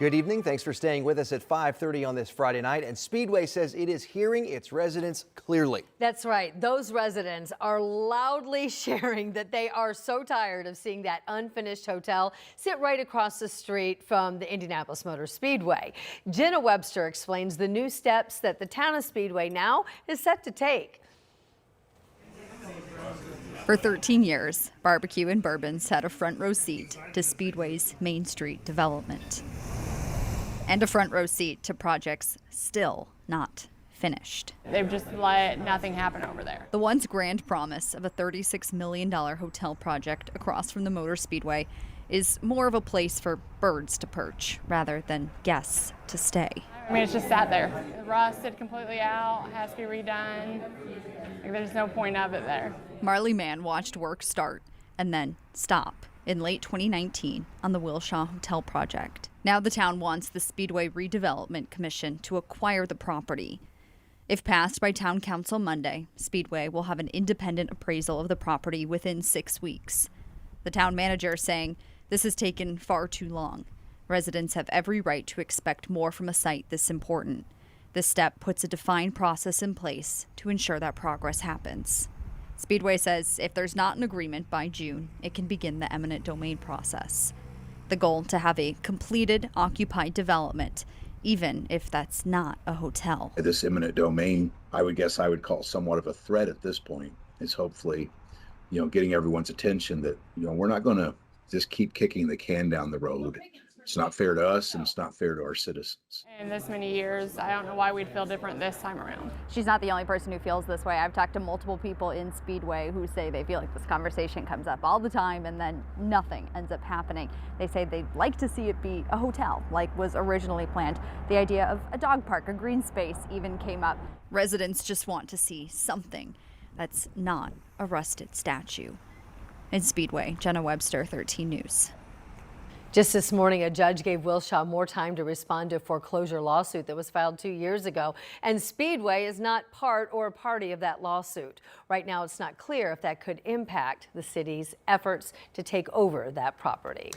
Good evening. Thanks for staying with us at 5:30 on this Friday night. And Speedway says it is hearing its residents clearly. That's right. Those residents are loudly sharing that they are so tired of seeing that unfinished hotel sit right across the street from the Indianapolis Motor Speedway. Jenna Webster explains the new steps that the town of Speedway now is set to take. For 13 years, Barbecue and Bourbons had a front row seat to Speedway's Main Street development. And a front row seat to projects still not finished. They've just let nothing happen over there. The once grand promise of a $36 million hotel project across from the Motor Speedway is more of a place for birds to perch rather than guests to stay. I mean, it's just sat there. Rusted completely out, has to be redone. Like, there's no point of it there. Marley Mann watched work start and then stop in late 2019 on the Wilshaw Hotel project. Now the town wants the Speedway Redevelopment Commission to acquire the property. If passed by Town Council Monday, Speedway will have an independent appraisal of the property within 6 weeks. The town manager saying this has taken far too long. Residents have every right to expect more from a site this important. This step puts a defined process in place to ensure that progress happens. Speedway says if there's not an agreement by June, it can begin the eminent domain process. The goal to have a completed, occupied development, even if that's not a hotel. This eminent domain, I would guess I would call somewhat of a threat at this point, is hopefully, getting everyone's attention that, we're not going to just keep kicking the can down the road. It's not fair to us and it's not fair to our citizens. In this many years, I don't know why we'd feel different this time around. She's not the only person who feels this way. I've talked to multiple people in Speedway who say they feel like this conversation comes up all the time and then nothing ends up happening. They say they'd like to see it be a hotel like was originally planned. The idea of a dog park, a green space even came up. Residents just want to see something that's not a rusted statue. In Speedway, Jenna Webster, 13 News. Just this morning, a judge gave Wilshaw more time to respond to a foreclosure lawsuit that was filed 2 years ago, and Speedway is not part or a party of that lawsuit. Right now, it's not clear if that could impact the city's efforts to take over that property.